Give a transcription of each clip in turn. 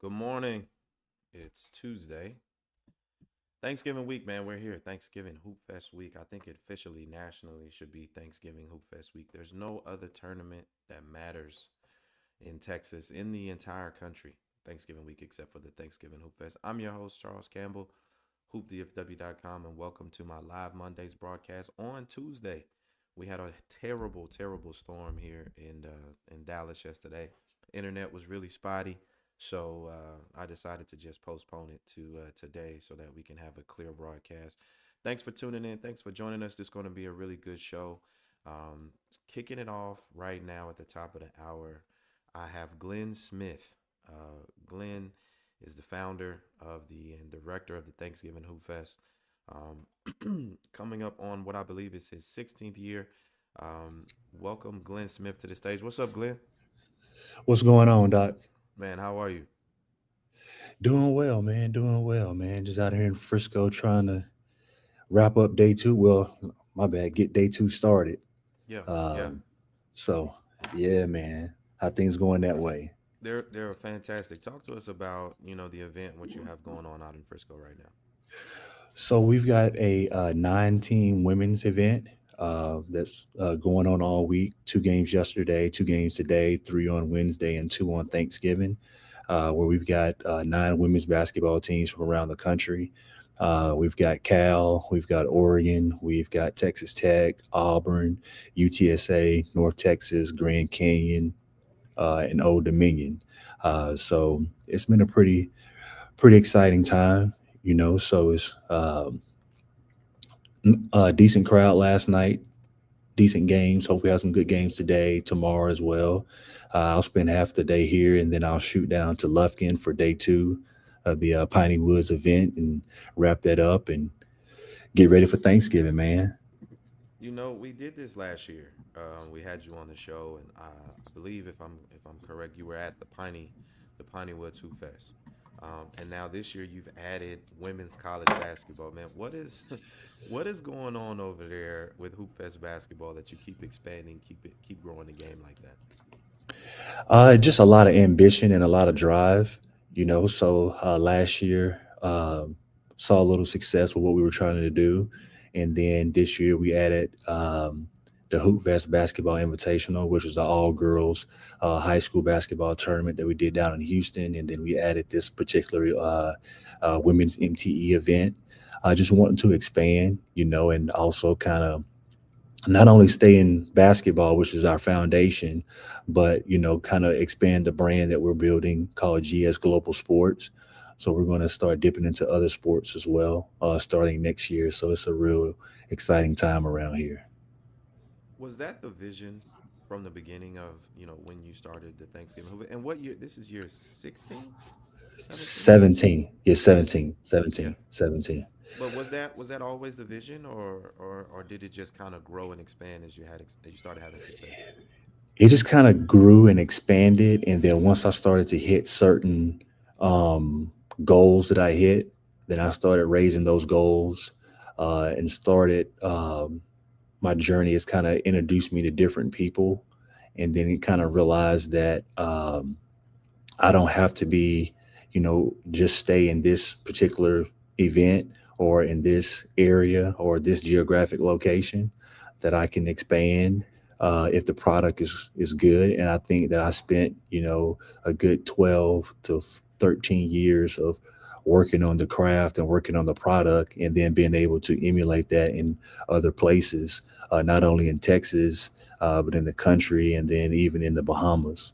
Good morning. It's Tuesday. Thanksgiving week, man. We're here. Thanksgiving Hoop Fest week. I think it officially nationally should be Thanksgiving Hoop Fest week. There's no other tournament that matters in Texas, in the entire country, Thanksgiving week, except for the Thanksgiving Hoop Fest. I'm your host, Charles Campbell, hoopdfw.com, and welcome to my live Mondays broadcast on Tuesday. We had a terrible, terrible storm here in Dallas yesterday. Internet was really spotty. So I decided to just postpone it to today so that we can have a clear broadcast. Thanks for tuning in. Thanks for joining us. This is going to be a really good show. Um, Kicking it off right now at the top of the hour, I have Glenn Smith. Glenn is the founder of the and director of the Thanksgiving Hoop Fest. Coming up on what I believe is his 16th year. Welcome Glenn Smith to the stage. What's up, Glenn? What's going on, Doc? Man, how are you? Doing well, man. Doing well, man. Just out here in Frisco trying to wrap up day two. Well, my bad, get day two started. Yeah, yeah. Um, so yeah, man. How things going that way? They're fantastic. Talk to us about the event what you have going on out in Frisco right now. So we've got a nine-team women's event that's going on all week. Two games yesterday, two games today, three on Wednesday, and two on Thanksgiving. Where we've got nine women's basketball teams from around the country. We've got Cal, we've got Oregon, we've got Texas Tech, Auburn, UTSA, North Texas, Grand Canyon, and Old Dominion. So it's been a pretty exciting time, So it's a decent crowd last night, decent games. Hope we have some good games today, tomorrow as well. I'll spend half the day here, and then I'll shoot down to Lufkin for day two of the Piney Woods event and wrap that up and get ready for Thanksgiving, man. We did this last year. We had you on the show, and I believe if I'm correct, you were at the Piney Woods Hoop Fest. And now this year you've added women's college basketball. Man, what is what is going on over there with Hoop Fest basketball that you keep expanding, keep growing the game like that? Just a lot of ambition and a lot of drive, So last year, saw a little success with what we were trying to do, and then this year we added the Hoop Vest Basketball Invitational, which was the all girls high school basketball tournament that we did down in Houston, and then we added this particular women's MTE event. Just wanting to expand, and also kind of not only stay in basketball, which is our foundation, but kind of expand the brand that we're building called GS Global Sports. So we're going to start dipping into other sports as well, starting next year. So it's a real exciting time around here. Was that the vision from the beginning of when you started the Thanksgiving Hoop? And what year? This is year 16, 17? 17, yeah, 17. 17, Yeah. 17, 17. But was that always the vision, or did it just kind of grow and expand as you started having success? It just kind of grew and expanded, and then once I started to hit certain um, goals that I hit, then I started raising those goals and started my journey. Has kind of introduced me to different people, and then it kind of realized that I don't have to be, just stay in this particular event or in this area or this geographic location, that I can expand if the product is good. And I think that I spent, a good 12 to 13 years of working on the craft and working on the product, and then being able to emulate that in other places, not only in Texas, but in the country, and then even in the Bahamas.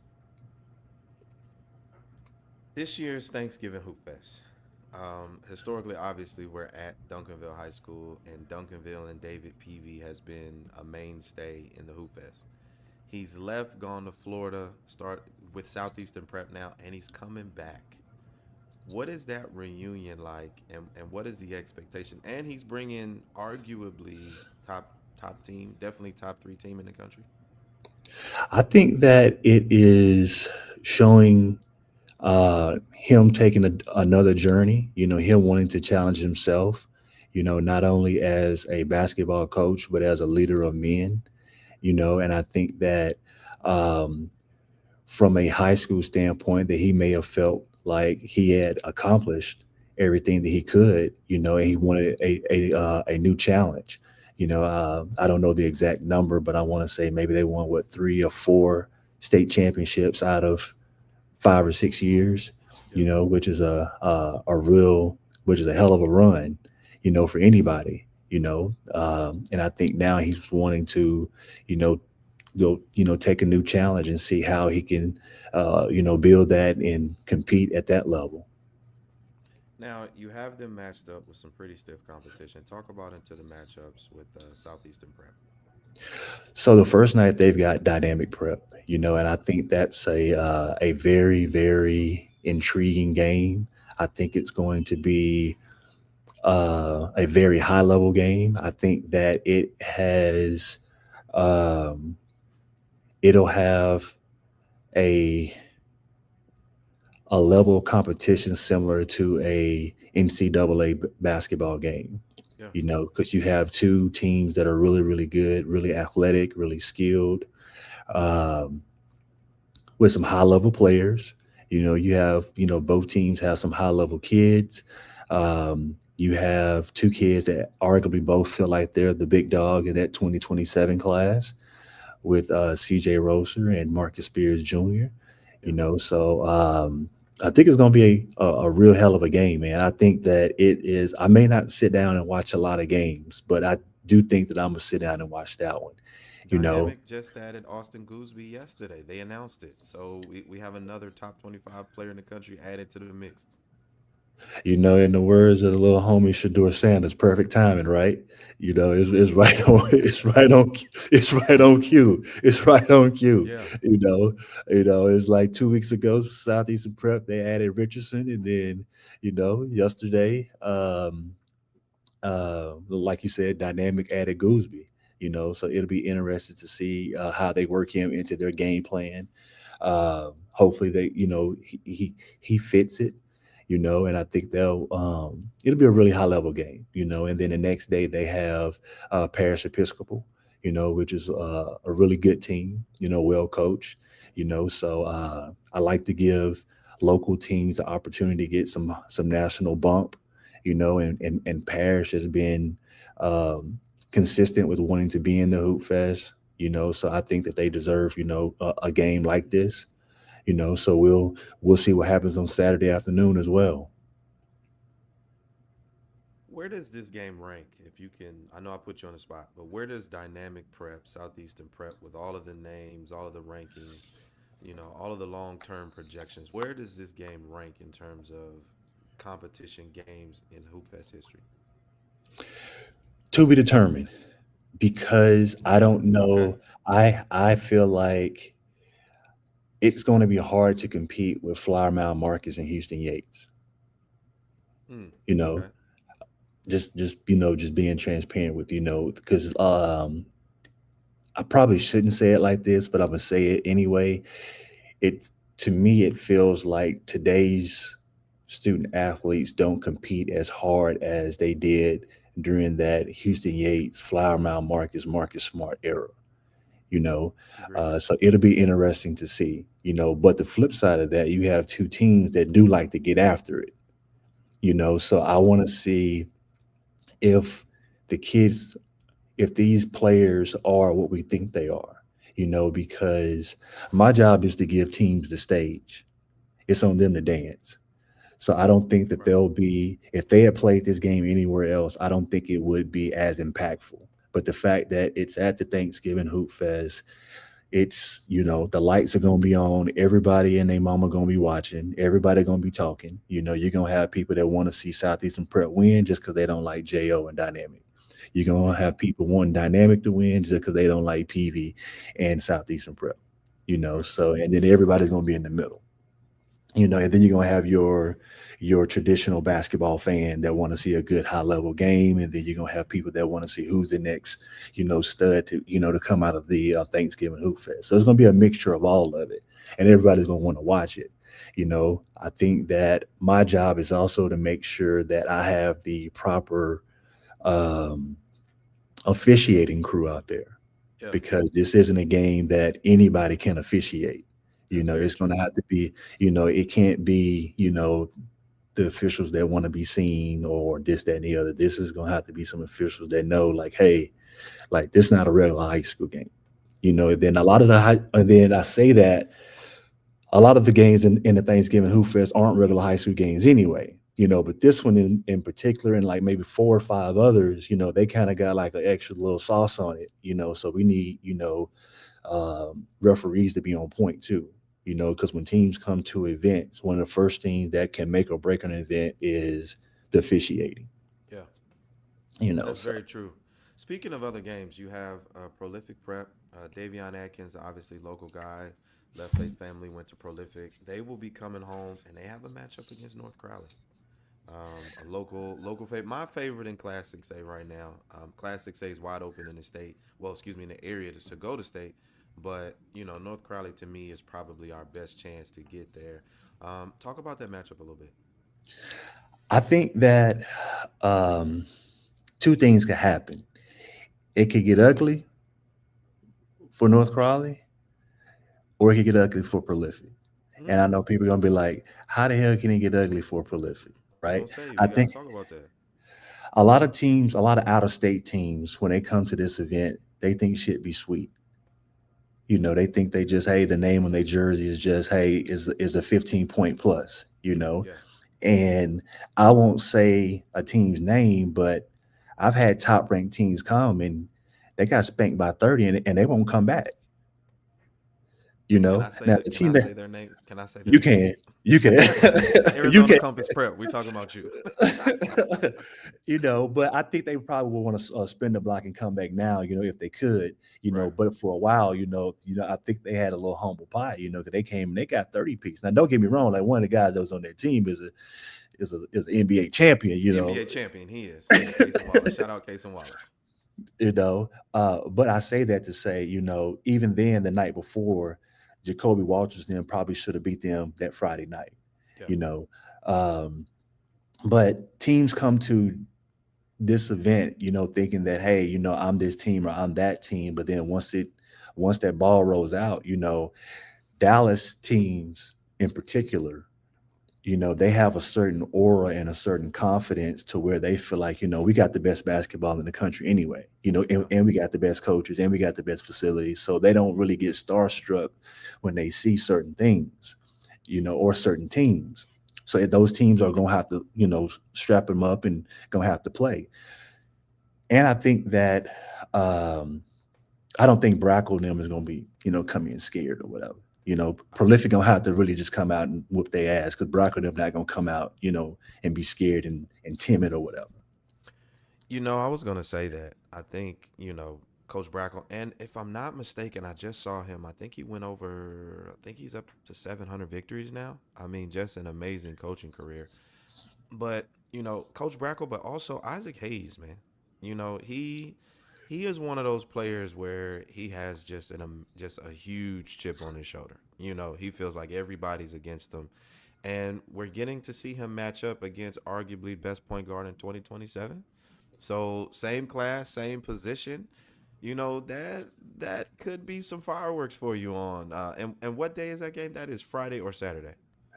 This year's Thanksgiving Hoop Fest. Historically, obviously, we're at Duncanville High School, and Duncanville and David Peavy has been a mainstay in the Hoop Fest. He's left, gone to Florida, start with Southeastern Prep now, and he's coming back. What is that reunion like, and what is the expectation? And he's bringing arguably top team, definitely top three team in the country. I think that it is showing him taking another journey, him wanting to challenge himself, not only as a basketball coach, but as a leader of men, and I think that um, from a high school standpoint, that he may have felt like he had accomplished everything that he could, and he wanted a new challenge. I don't know the exact number, but I want to say maybe they won what 3 or 4 state championships out of 5 or 6 years, Yep. which is a real, which is a hell of a run, for anybody, and I think now he's wanting to, you know, go, take a new challenge and see how he can, build that and compete at that level. Now you have them matched up with some pretty stiff competition. Talk about into the matchups with Southeastern Prep. So the first night they've got dynamic prep, and I think that's a very very intriguing game. I think it's going to be a very high level game. I think that um, it'll have a a level of competition similar to a NCAA basketball game. Yeah. Because you have two teams that are really really good, really athletic, really skilled, um, with some high level players. You have, both teams have some high level kids. You have two kids that arguably both feel like they're the big dog in that 2027 class with CJ Roser and Marcus Spears Jr. Yeah. So I think it's going to be a real hell of a game, man. I think that it is. I may not sit down and watch a lot of games, but I do think that I'm going to sit down and watch that one. You know, Dynamic just added Austin Gooseby yesterday. They announced it. So we have another top 25 player in the country added to the mix. In the words of the little homie Shador Sanders, perfect timing, right? It's right on, it's right on cue. It's right on cue. Yeah. It's like 2 weeks ago, Southeastern Prep, they added Richardson, and then, yesterday, like you said, dynamic added Gooseby. So it'll be interesting to see how they work him into their game plan. Hopefully, he fits it. And I think it'll be a really high level game. And then the next day they have Parish Episcopal, which is a really good team. Well coached. So I like to give local teams the opportunity to get some national bump, and Parish has been um, consistent with wanting to be in the Hoop Fest, so I think that they deserve, a game like this, so we'll see what happens on Saturday afternoon as well. Where does this game rank? If you can, I know I put you on the spot, but where does Dynamic Prep, Southeastern Prep, with all of the names, all of the rankings, all of the long term projections, where does this game rank in terms of competition games in Hoopfest history? To be determined, because I Okay. don't Okay. know. I feel like it's going to be hard to compete with Flower Mound Marcus and Houston Yates. Hmm. You know, Okay. just being transparent with, because I probably shouldn't say it like this, but I'm gonna say it anyway. It To me, it feels like today's student athletes don't compete as hard as they did during that Houston Yates, Flower Mound Marcus, Marcus Smart era. You know, Agreed. so it'll be interesting to see. But the flip side of that, you have two teams that do like to get after it. So I want to see if the kids, if these players are what we think they are, because my job is to give teams the stage. It's on them to dance. So I don't think that Right. they'll be, if they had played this game anywhere else, I don't think it would be as impactful. But the fact that it's at the Thanksgiving Hoop Fest, it's, the lights are gonna be on, everybody and their mama gonna be watching, everybody gonna be talking. You're gonna have people that want to see Southeastern Prep win just because they don't like Jo and Dynamic. You're gonna have people wanting Dynamic to win just because they don't like PV and Southeastern Prep. Right. So and then everybody's gonna be in the middle. And then you're gonna have your traditional basketball fan that want to see a good high level game, and then you're gonna have people that want to see who's the next, stud to to come out of the Thanksgiving Hoop Fest. So it's gonna be a mixture of all of it, and everybody's gonna want to watch it. I think that my job is also to make sure that I have the proper um, officiating crew out there, Yeah. because this isn't a game that anybody can officiate. That's very It's going to true. have to be, it can't be, the officials that want to be seen or this, that, and the other. This is going to have to be some officials that know, like, hey, like this not a regular high school game. Then a lot of the high, and then I say that a lot of the games in the Thanksgiving Hoop Fest aren't regular high school games anyway. But this one in particular, and like maybe four or five others, they kind of got like an extra little sauce on it. So we need, referees to be on point too. Because when teams come to events, one of the first things that can make or break an event is the officiating. Yeah, that's So very true. Speaking of other games, you have Prolific Prep. Davion Atkins, obviously local guy, Left Faith family went to Prolific. They will be coming home, and they have a matchup against North Crowley. A local favorite. My favorite in Class 6A right now. Class 6A is wide open in the state. Well, excuse me, in the area to go to state. But North Crowley to me is probably our best chance to get there. Talk about that matchup a little bit. I think that two things could happen. It could get ugly for North Crowley, or it could get ugly for Prolific. And I Mm, know people are gonna be like, "How the hell can it get ugly for Prolific?" I'm Right? gonna say I we got to think talk about that. a lot of teams, a lot of out of state teams, when they come to this event, they think shit be sweet. They think they just, hey, the name on their jersey is just, hey, is a 15-point plus. Yeah, And I won't say a team's name, but I've had top ranked teams come and they got spanked by 30 and they won't come back. can I say Now that? the Can I team say that their name? Can I say their you names? can, you can, you Arizona can, Compass Prep. We talking about you. but I think they probably would want to spin the block and come back now, if they could, Right. but for a while, I think they had a little humble pie, because they came and they got 30 picks. Now, don't get me wrong, like one of the guys that was on their team is an NBA champion, NBA champion. He is. He is Casey Wallace. Shout out Casey Wallace. but I say that to say, even then the night before, Jacoby Walters then probably should have beat them that Friday night, Yeah. you know. Um, but teams come to this event, thinking that, hey, I'm this team or I'm that team. But then once that ball rolls out, Dallas teams in particular, they have a certain aura and a certain confidence to where they feel like, we got the best basketball in the country anyway, Yeah. and we got the best coaches and we got the best facilities. So they don't really get starstruck when they see certain things, or certain teams. So those teams are going to have to, strap them up and going to have to play. And I think that I don't think Brackle and them is going to be, coming in scared or whatever. Prolific gonna have to really just come out and whoop their ass because Brock and them not gonna come out, and be scared and timid or whatever. I was gonna say that. I think Coach Brackle, and if I'm not mistaken, I just saw him. I think he went over. I think he's up to 700 victories now. I mean, just an amazing coaching career. But Coach Brackle, but also Isaac Hayes, man. He is one of those players where he has just a huge chip on his shoulder. He feels like everybody's against him, and we're getting to see him match up against arguably best point guard in 2027. So same class, same position. That could be some fireworks for you on. And what day is that game? That is Friday or Saturday?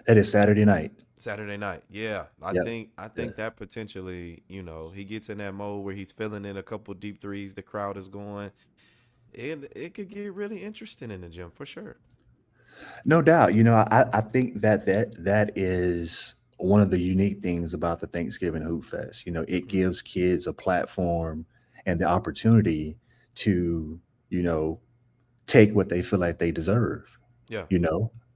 That is Saturday night. Saturday night. Yeah. I Yep. think I Yeah. think that potentially, he gets in that mode where he's filling in a couple deep threes, the crowd is going. It could get really interesting in the gym for sure. No doubt. I think that is one of the unique things about the Thanksgiving Hoop Fest. It Hmm. gives kids a platform and the opportunity to, you know, take what they feel like they deserve. Yeah.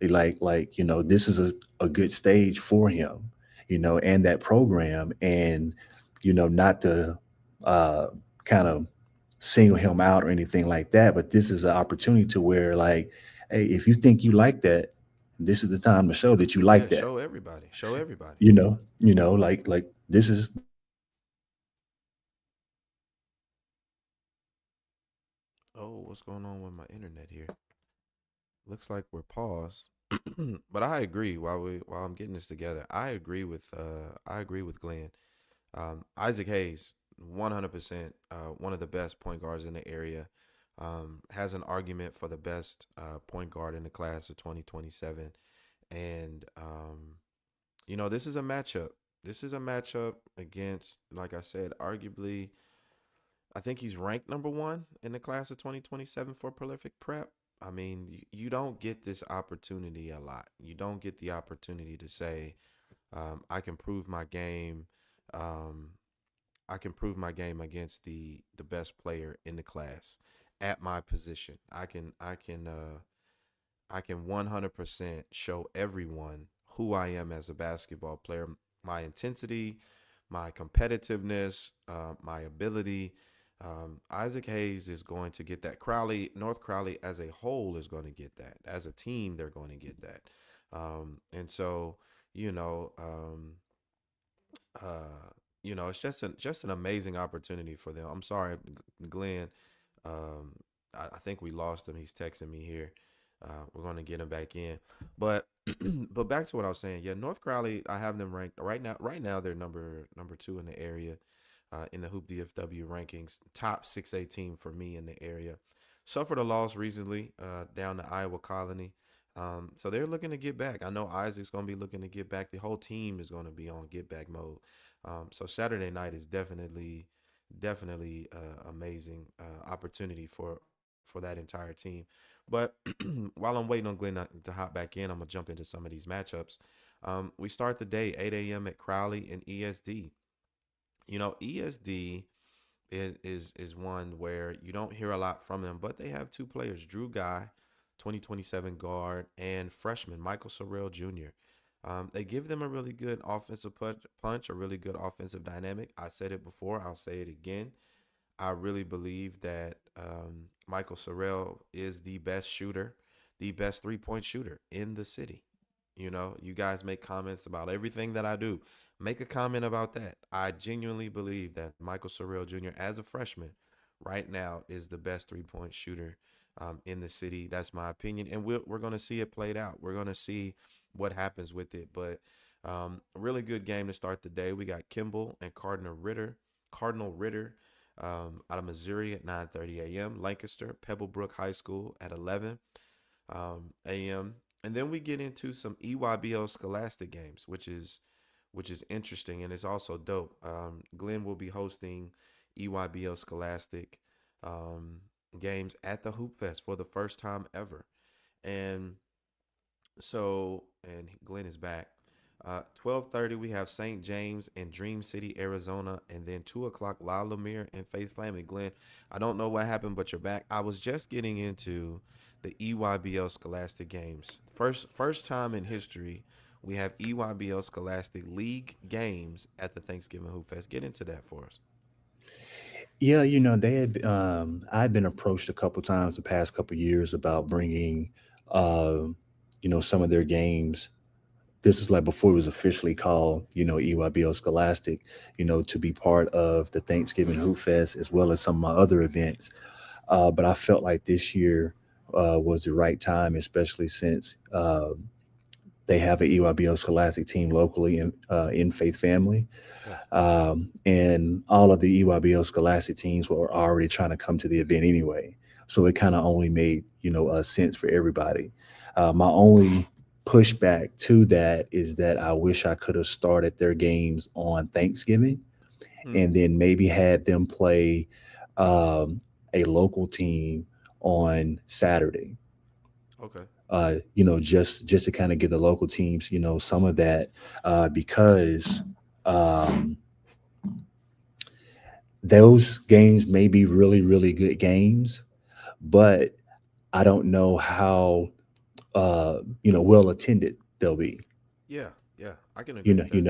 This is a good stage for him, and that program, and not to uh kind of single him out or anything like that, but this is an opportunity to where, like, hey, if you think you like that, this is the time to show that you Yeah, like that. show everybody. Show everybody. Like Oh, what's going on with my internet here? Looks like we're paused. But I agree while I'm getting this together. I agree with Glenn. Isaac Hayes, 100%, one of the best point guards in the area. has an argument for the best point guard in the class of 2027. And, this is a matchup. This is a matchup against, like I said, arguably, I think he's ranked number one in the class of 2027 for prolific prep. I mean, you don't get this opportunity a lot. You don't get the opportunity to say, I can prove my game. Um, I can prove my game against the best player in the class at my position. I can 100% show everyone who I am as a basketball player, my intensity, my competitiveness, my ability. Isaac Hayes is going to get that. North Crowley as a whole is going to get that. As a team, they're going to get that. And so, you know, um, it's just an amazing opportunity for them. I'm sorry, Glenn. Um, I think we lost him. He's texting me here. We're going to get him back in, but but back to what I was saying. Yeah, North Crowley. I have them ranked right now. Right now, they're number two in the area, in the Hoop DFW rankings. Top 6A team for me in the area. Suffered a loss recently, down to Iowa Colony. So they're looking to get back. I know Isaac's going to be looking to get back. The whole team is going to be on get back mode. So Saturday night is definitely amazing opportunity for that entire team. But while I'm waiting on Glenn to hop back in, I'm gonna jump into some of these matchups. We start the day 8 a.m. at Crowley and ESD. ESD is one where you don't hear a lot from them, but they have two players, Drew Guy, 2027 guard, and freshman Michael Sorrell Jr. They give them a really good offensive punch, a really good offensive dynamic. I said it before, I'll say it again. I really believe that Michael Sorrell is the best shooter, the best 3-point shooter in the city. You guys make comments about everything that I do. Make a comment about that. I genuinely believe that Michael Sorrell Jr., as a freshman, right now is the best 3-point shooter in the city. That's my opinion. And we're going to see it played out. We're going to see what happens with it. But a really good game to start the day. We got Campbell and Cardinal Ritter out of Missouri at 9:30 a.m. Lancaster, Pebblebrook High School at 11 a.m. And then we get into some EYBL Scholastic games, which is interesting and it's also dope. Glenn will be hosting EYBL Scholastic um, games at the Hoop Fest for the first time ever, and and Glenn is back. 12:30 we have St. James and Dream City, Arizona, and then 2 o'clock La Lumiere and Faith Family. Glenn, I don't know what happened, but you're back. I was just getting into the EYBL Scholastic games. First time in history we have EYBL Scholastic League games at the Thanksgiving Hoop Fest. Get into that for us. Yeah, they had. I've been approached a couple times the past couple years about bringing, uh, some of their games. This is like before it was officially called, EYBL Scholastic, to be part of the Thanksgiving Hoop Fest as well as some of my other events. But I felt like this year was the right time, especially since they have an EYBL Scholastic team locally in Faith Family. Yeah. And all of the EYBL Scholastic teams were already trying to come to the event anyway. So it kind of only made, a sense for everybody. My only pushback to that is that I wish I could have started their games on Thanksgiving Hmm. and then maybe had them play um, a local team on Saturday. Okay. Just to kind of give the local teams, some of that, because um, those games may be really, really good games, but I don't know how well attended they'll be. Yeah. Yeah. I can You agree know, with you that.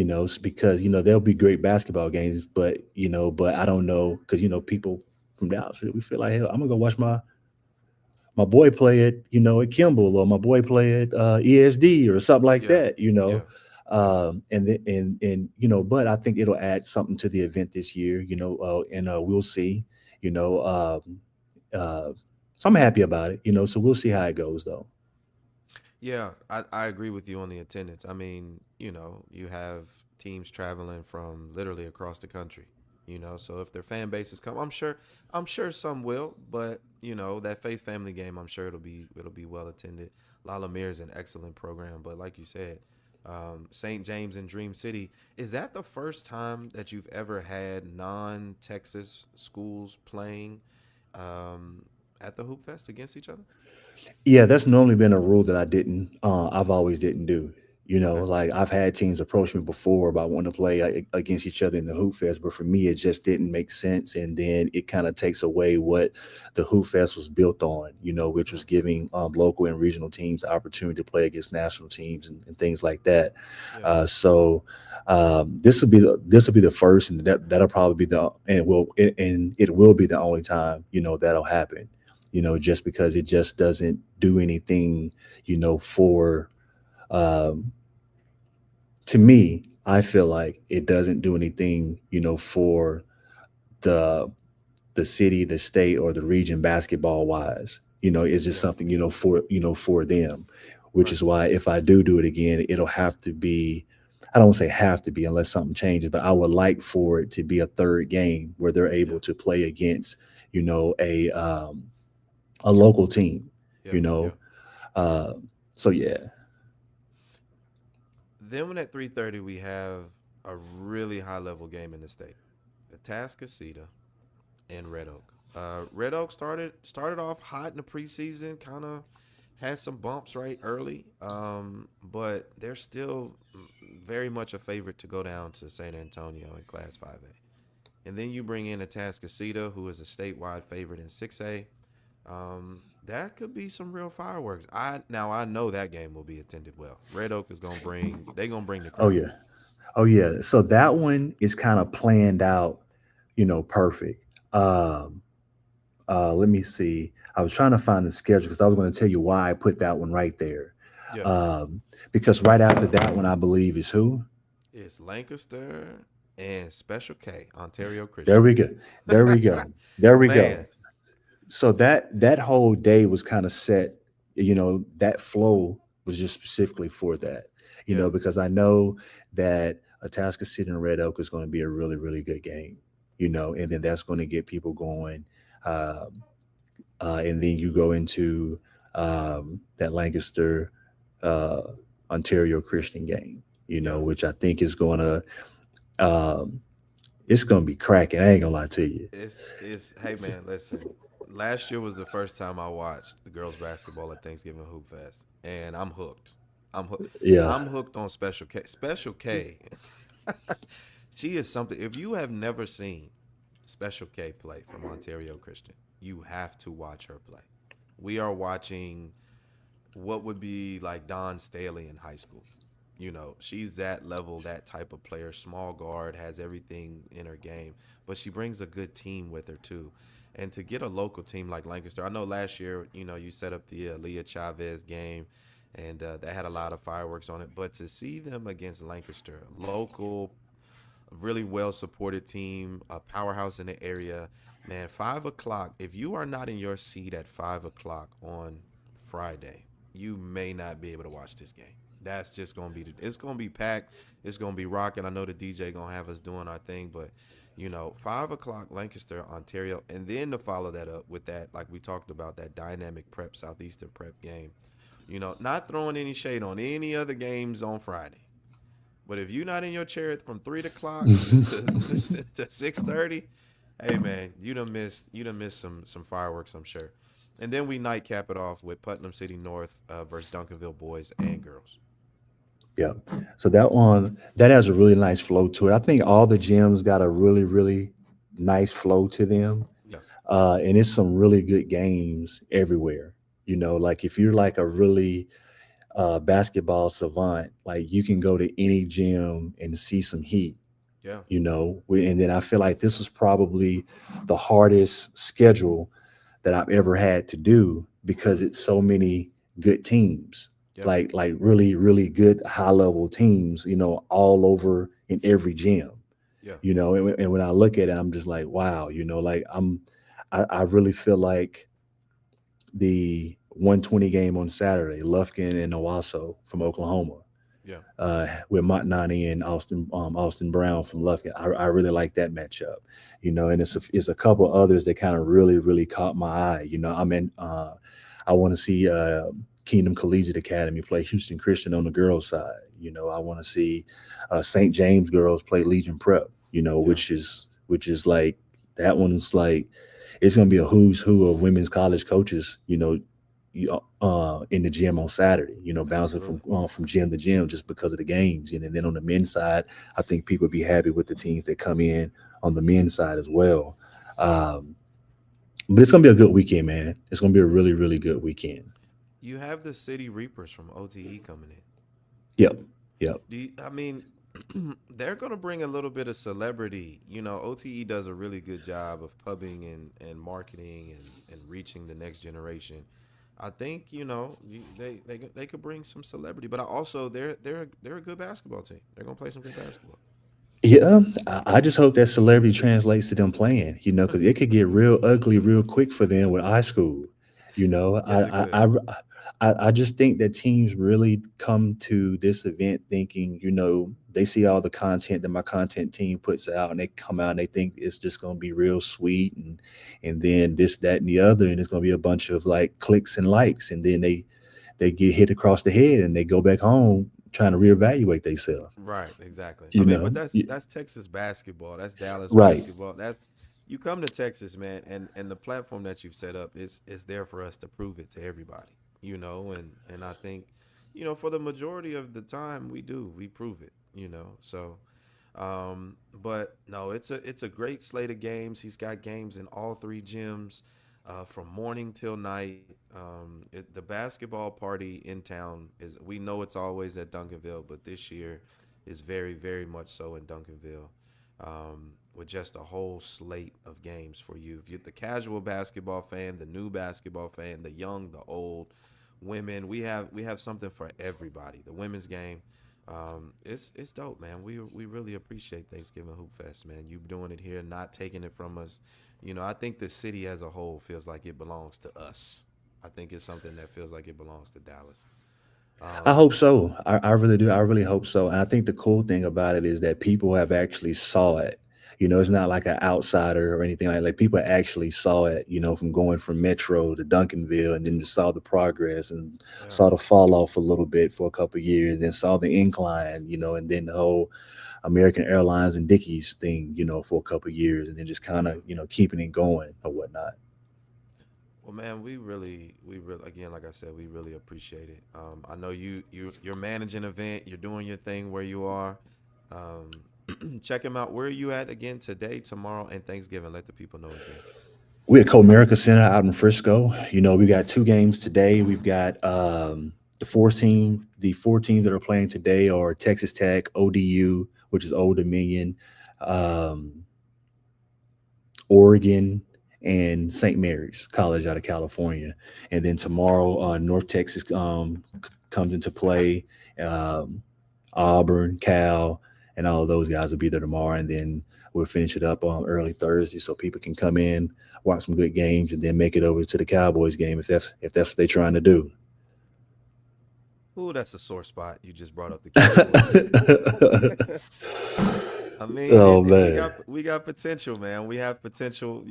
know, because there'll be great basketball games, but I don't know because people from Dallas we feel like hell. I'm gonna go watch my boy play it, at Kimball or my boy play at ESD or something like Yeah. that, Yeah. and but I think it'll add something to the event this year, and we'll see, you know, uh, so I'm happy about it, so we'll see how it goes though. Yeah, I agree with you on the attendance. I mean, you have teams traveling from literally across the country. So if their fan bases come, I'm sure some will, but that Faith Family game, I'm sure it'll be well attended. La Lumiere is an excellent program, but like you said, St. James and Dream City, is that the first time that you've ever had non-Texas schools playing um, at the Hoop Fest against each other? Yeah, that's normally been a rule that I've always didn't do. Okay. Like I've had teams approach me before about wanting to play against each other in the Hoop Fest, but for me, it just didn't make sense. And then it kind of takes away what the Hoop Fest was built on, which Mm, was giving local and regional teams the opportunity to play against national teams and things like that. yeah. This will be the first, and that'll probably be and it will be the only time that'll happen. Just because it just doesn't do anything, for um, to me, I feel like it doesn't do anything, for the the city, the state, or the region basketball wise. It's just Yeah. something, for them, which Right. is why if I do it again, it'll have to be. I don't say have to be unless something changes, but I would like for it to be a third game where they're Yeah. able to play against, you know, a um, a local team. Yeah. You Yeah. know, uh, so yeah, Then when at 3:30 we have a really high level game in the state. Atascocita and Red Oak. Red Oak started off hot in the preseason, kind of had some bumps right early, but they're still very much a favorite to go down to San Antonio in Class 5A. And then you bring in Atascocita, who is a statewide favorite in 6A. That could be some real fireworks. I know that game will be attended well. Red Oak is gonna bring the oh crowd. yeah, oh yeah. So that one is kind of planned out, perfect. Let me see. I was trying to find the schedule because I was going to tell you why I put that one right there. Yeah, Um, because right after that one, I believe is who? it's Lancaster and Special K, Ontario There Christian. we go. There we go. There we Man, go. So that whole day was kind of set. That flow was just specifically for that. yeah, Because I know that Atascocita City and Red Oak is going to be a really really good game. And then that's going to get people going. Um, and then you go into that Lancaster, uh, Ontario Christian game. yeah. Which I think is going to um, it's going to be cracking. I ain't gonna lie to you. It's hey man, listen. Last year was the first time I watched the girls basketball at Thanksgiving Hoop Fest, and I'm hooked. I'm hooked. Yeah. I'm hooked on Special K. Special K, she is something. If you have never seen Special K play from Ontario Christian, you have to watch her play. We are watching what would be like Don Staley in high school. She's that level, that type of player. Small guard, has everything in her game, but she brings a good team with her too. And to get a local team like Lancaster, I know last year, you set up the Leah Chavez game, and that had a lot of fireworks on it. But to see them against Lancaster, local, really well supported team, a powerhouse in the area, man, 5 o'clock. If you are not in your seat at 5 o'clock on Friday, you may not be able to watch this game. That's just gonna be it's gonna be packed. It's gonna be rocking. I know the DJ gonna have us doing our thing, but 5 o'clock Lancaster, Ontario, and then to follow that up with that, like we talked about, that dynamic prep Southeastern prep game. Not throwing any shade on any other games on Friday, but if you're not in your chair from 3 o'clock to 6:30, hey man, you done missed some fireworks, I'm sure. And then we nightcap it off with Putnam City North versus Duncanville boys and girls. Yeah. So that one that has a really nice flow to it. I think all the gyms got a really, really nice flow to them. Yeah, And it's some really good games everywhere. Like if you're like a really basketball savant, like you can go to any gym and see some heat. yeah, And then I feel like this was probably the hardest schedule that I've ever had to do because it's so many good teams, yeah, like really really good high level teams, all over in every gym. yeah, And when I look at it, I'm just like, wow, like I really feel like the 120 game on Saturday, Lufkin and Owasso from Oklahoma. Yeah, with Montnani and Austin Brown from Lufkin. I really like that matchup, and it's a couple others that kind of really caught my eye. I want to see Kingdom Collegiate Academy play Houston Christian on the girls' side. I want to see St. James girls play Legion Prep. yeah, Which is like that one's like it's going to be a who's who of women's college coaches. In the gym on Saturday, bouncing absolutely. from gym to gym just because of the games. And then on the men's side, I think people be happy with the teams that come in on the men's side as well. Um, but it's gonna be a good weekend, man. It's gonna be a really good weekend. You have the City Reapers from OTE coming in. Yep, yep. I mean, they're going to bring a little bit of celebrity. OTE does a really good job of pubbing and marketing and reaching the next generation. I think they could bring some celebrity, but also they're a good basketball team. They're gonna play some good basketball. Yeah, I just hope that celebrity translates to them playing, because it could get real ugly real quick for them with high school. You know, Yes, it I, could. I, I just think that teams really come to this event thinking, they see all the content that my content team puts out, and they come out and they think it's just going to be real sweet, and then this, that, and the other, and it's going to be a bunch of like clicks and likes, and then they get hit across the head, and they go back home trying to reevaluate themselves. Right, exactly. I You mean, but know, that's Texas basketball. That's Dallas right. basketball. That's you come to Texas, man, and the platform that you've set up is there for us to prove it to everybody. And I think, for the majority of the time we prove it. So but no, it's a great slate of games. He's got games in all three gyms, from morning till night. The basketball party in town is, we know it's always at Duncanville, but this year is very much so in Duncanville, with just a whole slate of games for you. If you're the casual basketball fan, the new basketball fan, the young, the old, women, we have something for everybody. The women's game, it's dope, man. We really appreciate Thanksgiving Hoop Fest, man. You doing it here, not taking it from us. I think the city as a whole feels like it belongs to us. I think it's something that feels like it belongs to Dallas. I Um, hope so. I really do. I really hope so. And I think the cool thing about it is that people have actually saw it. It's yeah, not like an outsider or anything like people actually saw it, from going from Metro to Duncanville and then just saw the progress and yeah, saw the fall off a little bit for a couple of years, then saw the incline, and then the whole American Airlines and Dickies thing, for a couple of years and then just kind yeah. of, keeping it going or whatnot. Well, man, we really, again, like I said, we really appreciate it. I know you're managing an event, you're doing your thing where you are. Um, check him out. Where are you at again today, tomorrow, and Thanksgiving? Let the people know again. We're at Comerica Center out in Frisco. We got two games today. We've got the four teams that are playing today are Texas Tech, ODU, which is Old Dominion, um, Oregon, and St. Mary's College out of California. And then tomorrow, North Texas comes into play. Um, Auburn, Cal, and all of those guys will be there tomorrow. And then we'll finish it up on early Thursday so people can come in, watch some good games, and then make it over to the Cowboys game if that's what they're trying to do. Ooh, that's a sore spot. You just brought up the Cowboys. I mean, Oh we man. got potential, man. We have potential.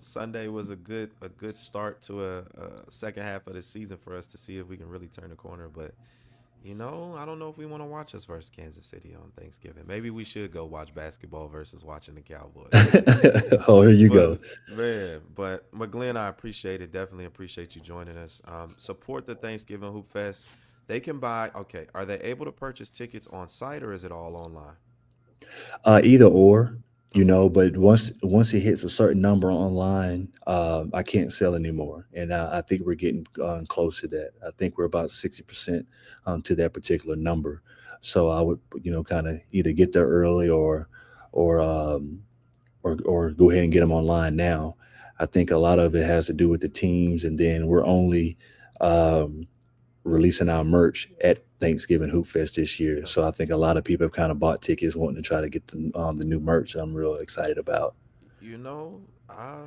Sunday was a good start to a second half of the season for us to see if we can really turn the corner. But I don't know if we want to watch us versus Kansas City on Thanksgiving. Maybe we should go watch basketball versus watching the Cowboys. Oh, here you But go. man, but Glenn, I appreciate it. Definitely appreciate you joining us. Support the Thanksgiving Hoop Fest. They can buy. Okay, are they able to purchase tickets on site or is it all online? Either or, Okay. but once it hits a certain number online, I can't sell anymore, and I think we're getting close to that. I think we're about 60% to that particular number. So I would, kind of either get there early or or go ahead and get them online now. I think a lot of it has to do with the teams, and then we're only um, releasing our merch at Thanksgiving Hoop Fest this year. Yeah. So I think a lot of people have kind of bought tickets wanting to try to get the new merch. I'm real excited about. You know, I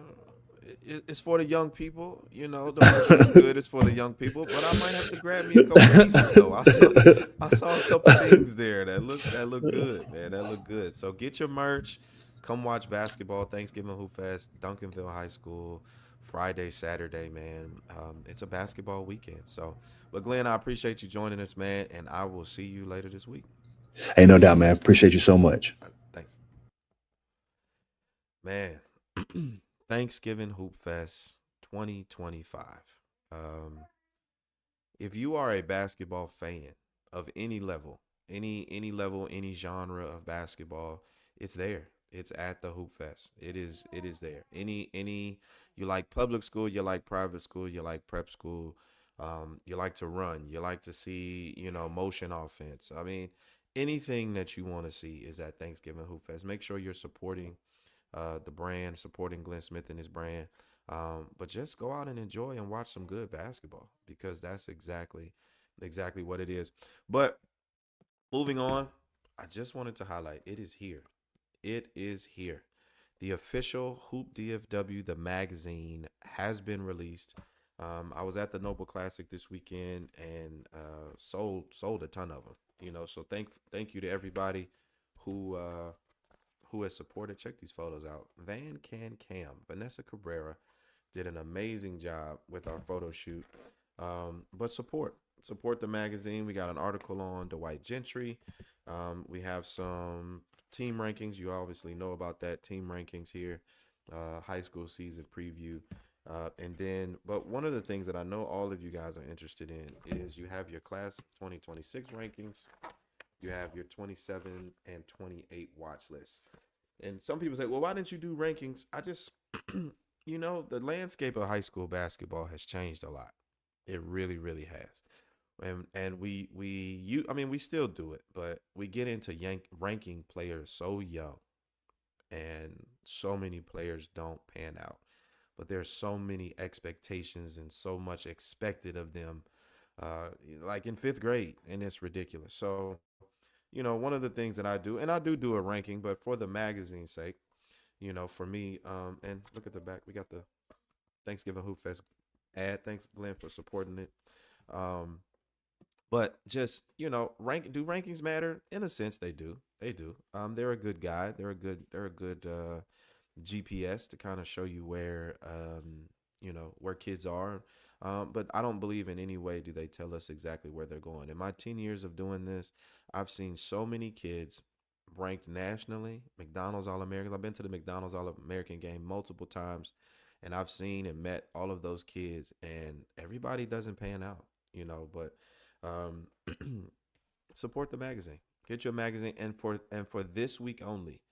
it's for the young people. You know, the merch looks good. It's for the young people, but I might have to grab me a couple pieces though. I saw a couple things there that look good, man. That look good. So get your merch. Come watch basketball. Thanksgiving Hoop Fest, Duncanville High School, Friday, Saturday, man. It's a basketball weekend. So, but Glenn, I appreciate you joining us, man, and I will see you later this week. Ain't no doubt, man. Appreciate you so much. Thanks, man. Thanksgiving Hoop Fest 2025. Um, if you are a basketball fan of any level, any level, any genre of basketball, it's there. It's at the Hoop Fest. It is there. Any you like public school, you like private school, you like prep school, you like to run, you like to see, motion offense. I mean, anything that you want to see is at Thanksgiving Hoop Fest. Make sure you're supporting the brand, supporting Glenn Smith and his brand. But just go out and enjoy and watch some good basketball because that's exactly what it is. But moving on, I just wanted to highlight it is here. It is here. The official Hoop DFW, the magazine, has been released. I was at the Noble Classic this weekend and sold a ton of them. So thank you to everybody who who has supported. Check these photos out. Van Can Cam, Vanessa Cabrera did an amazing job with our photo shoot. But support the magazine. We got an article on Dwight Gentry. We have some team rankings. You obviously know about that team rankings here. High school season preview. But one of the things that I know all of you guys are interested in is you have your class 2026 rankings. You have your 27 and 28 watch list. And some people say, well, why didn't you do rankings? I just, the landscape of high school basketball has changed a lot. It really, really has. And we still do it, but we get into ranking players so young, and so many players don't pan out. But there's so many expectations and so much expected of them, like in fifth grade, and it's ridiculous. So, one of the things that I do, and I do a ranking, but for the magazine's sake, for me, and look at the back, we got the Thanksgiving Hoop Fest ad. Thanks, Glenn, for supporting it. Um, but just do rankings matter? In a sense, they do. They do. They're a good guide. They're a good GPS to kind of show you where kids are. But I don't believe in any way do they tell us exactly where they're going. In my 10 years of doing this, I've seen so many kids ranked nationally, McDonald's All Americans. I've been to the McDonald's All American game multiple times, and I've seen and met all of those kids, and everybody doesn't pan out, but um, support the magazine. Get your magazine, and for this week only,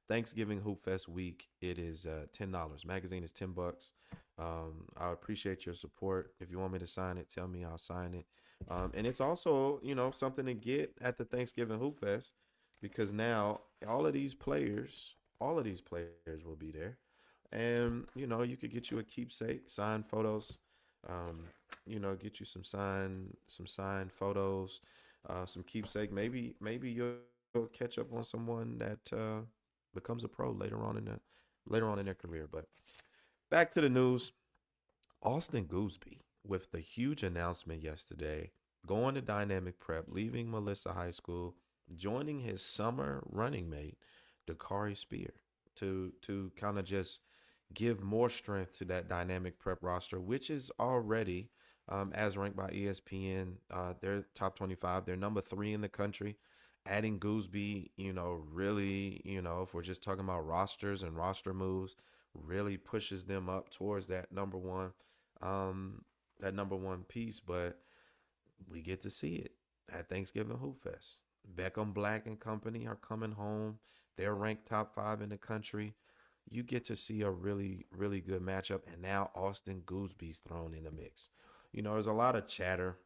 Thanksgiving Hoop Fest week, it is $10. Magazine is $10. I appreciate your support. If you want me to sign it, tell me, I'll sign it. And it's also, something to get at the Thanksgiving Hoop Fest because now all of these players will be there, and you could get you a keepsake, signed photos. Um, get you some signed photos, some keepsake. Maybe you'll catch up on someone that becomes a pro later on in their career. But back to the news. Austin Gooseby with the huge announcement yesterday, going to Dynamic Prep, leaving Melissa High School, joining his summer running mate, Dakari Spear, to kind of just give more strength to that Dynamic Prep roster, which is already, as ranked by ESPN, they're top 25. They're number 3 in the country. Adding Gooseby, really, if we're just talking about rosters and roster moves, really pushes them up towards that number one piece. But we get to see it at Thanksgiving Hoop Fest. Beckham Black and company are coming home. They're ranked top 5 in the country. You get to see a really, really good matchup. And now Austin Gooseby's thrown in the mix. There's a lot of chatter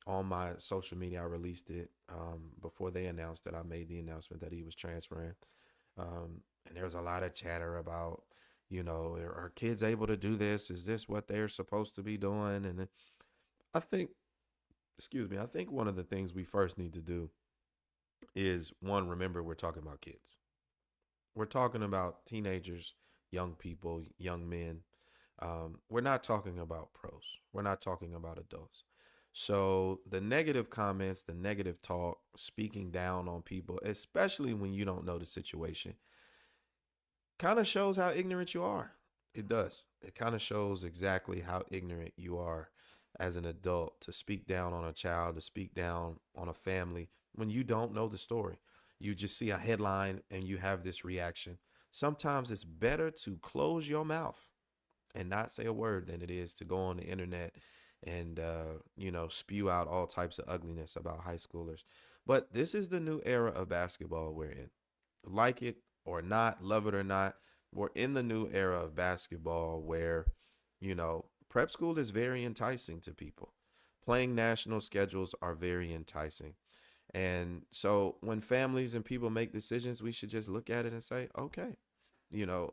on my social media. I released it before they announced that I made the announcement that he was transferring. And there was a lot of chatter about, are kids able to do this? Is this what they're supposed to be doing? And I think, excuse me, I think one of the things we first need to do is one, remember we're talking about kids. We're talking about teenagers, young people, young men. We're not talking about pros. We're not talking about adults. So the negative comments, the negative talk, speaking down on people, especially when you don't know the situation, kind of shows how ignorant you are. It does. It kind of shows exactly how ignorant you are as an adult to speak down on a child, to speak down on a family when you don't know the story. You just see a headline and you have this reaction. Sometimes it's better to close your mouth and not say a word than it is to go on the internet and spew out all types of ugliness about high schoolers. But this is the new era of basketball we're in. Like it or not, love it or not, we're in the new era of basketball where prep school is very enticing to people. Playing national schedules are very enticing. And so when families and people make decisions, we should just look at it and say, okay.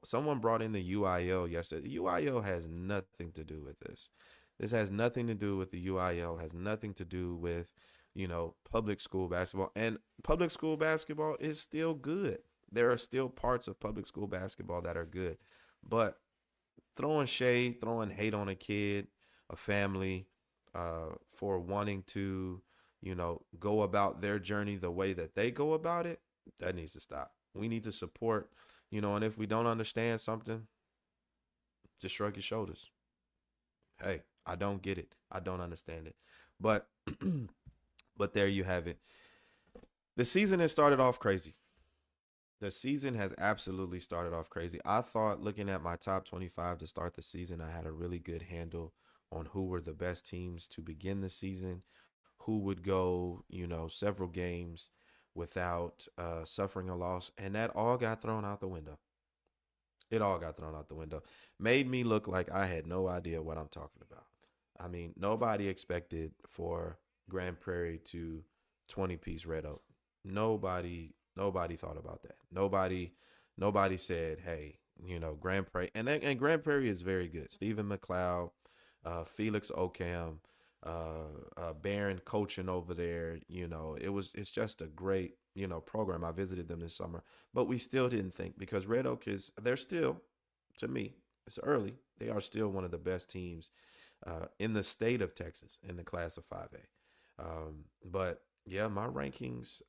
Someone brought in the UIL yesterday. The UIL has nothing to do with this. This has nothing to do with the UIL, has nothing to do with, public school basketball. And public school basketball is still good. There are still parts of public school basketball that are good. But throwing shade, throwing hate on a kid, a family, for wanting to, go about their journey the way that they go about it, that needs to stop. We need to support, and if we don't understand something, just shrug your shoulders. Hey, I don't get it. I don't understand it. But but there you have it. The season has started off crazy. The season has absolutely started off crazy. I thought looking at my top 25 to start the season, I had a really good handle on who were the best teams to begin the season, who would go, several games without suffering a loss. And that all got thrown out the window. It all got thrown out the window. Made me look like I had no idea what I'm talking about. I mean, nobody expected for Grand Prairie to 20-piece Red Oak. Nobody thought about that. Nobody said, "Hey, Grand Prairie." And Grand Prairie is very good. Stephen McLeod, Felix Ocam, Barron coaching over there. It's just a great program. I visited them this summer, but we still didn't think because Red Oak they're still, to me, it's early. They are still one of the best teams in the state of Texas in the class of 5A. But yeah, my rankings,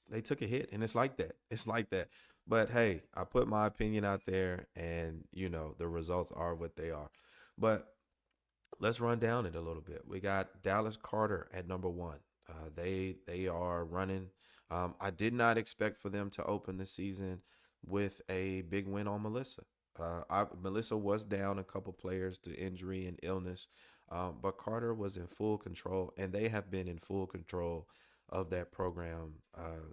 they took a hit, and it's like that. It's like that. But hey, I put my opinion out there, and the results are what they are. But let's run down it a little bit. We got Dallas Carter at number one. They are running. I did not expect for them to open the season with a big win on Melissa. Melissa was down a couple players to injury and illness, but Carter was in full control, and they have been in full control of that program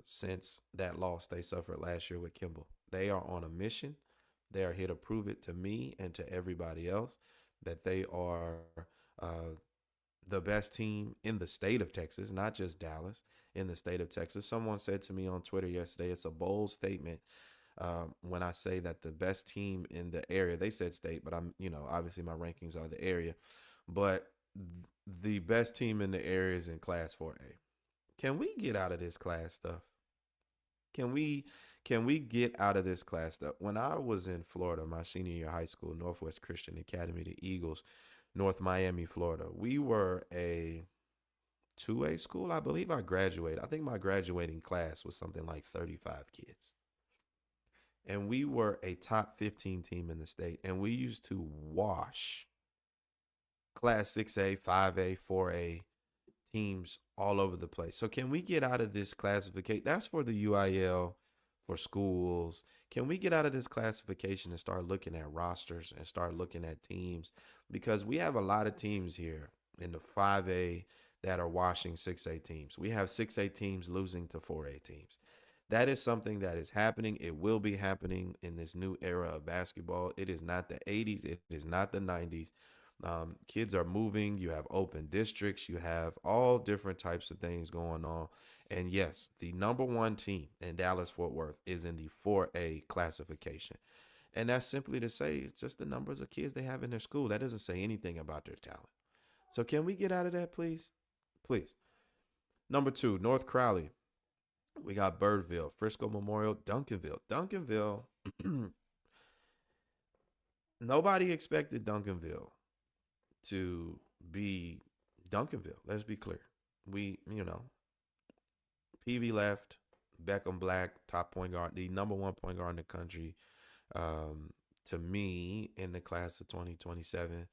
since that loss they suffered last year with Campbell. They are on a mission. They are here to prove it to me and to everybody else that they are the best team in the state of Texas, not just Dallas, in the state of Texas. Someone said to me on Twitter yesterday, it's a bold statement when I say that the best team in the area, they said state, but obviously my rankings are the area, but the best team in the area is in Class 4A. Can we get out of this class stuff? Can we can we get out of this class stuff? When I was in Florida, my senior year of high school, Northwest Christian Academy, the Eagles, North Miami, Florida, we were a 2A school. I believe I graduated. I think my graduating class was something like 35 kids. And we were a top 15 team in the state. And we used to wash class 6A, 5A, 4A teams all over the place. So can we get out of this classification? That's for the UIL, for schools. Can we get out of this classification and start looking at rosters and start looking at teams? Because we have a lot of teams here in the 5A that are washing 6A teams. We have 6A teams losing to 4A teams. That is something that is happening. It will be happening in this new era of basketball. It is not the 80s. It is not the 90s. Kids are moving. You have open districts. You have all different types of things going on. And yes, the number one team in Dallas Fort Worth is in the 4A classification. And that's simply to say it's just the numbers of kids they have in their school. That doesn't say anything about their talent. So can we get out of that, please? Please. Number two, North Crowley. We got Birdville, Frisco Memorial, Duncanville. Duncanville Nobody expected Duncanville to be Duncanville. Let's be clear. PV left, Beckham Black, top point guard, the number one point guard in the country. Um, to me, in the class of 2027,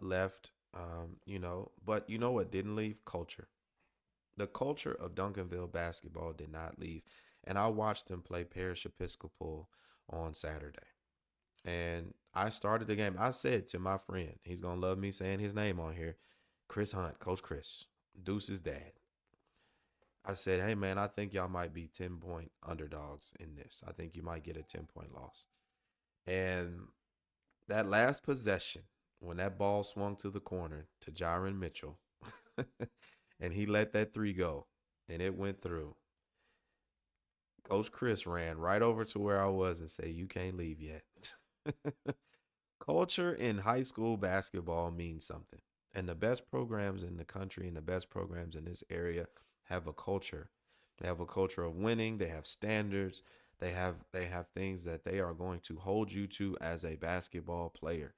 left. But you know what didn't leave? Culture. The culture of Duncanville basketball did not leave. And I watched them play Parish Episcopal on Saturday. And I started the game. I said to my friend, he's gonna love me saying his name on here, Chris Hunt, Coach Chris, Deuce's dad. I said, hey man, I think y'all might be 10-point underdogs in this. I think you might get a 10-point loss. And that last possession, when that ball swung to the corner to Jaron Mitchell, and he let that three go, and it went through. Coach Chris ran right over to where I was and said, you can't leave yet. Culture in high school basketball means something. And the best programs in the country and the best programs in this area have a culture. They have a culture of winning, they have standards, they have things that they are going to hold you to as a basketball player.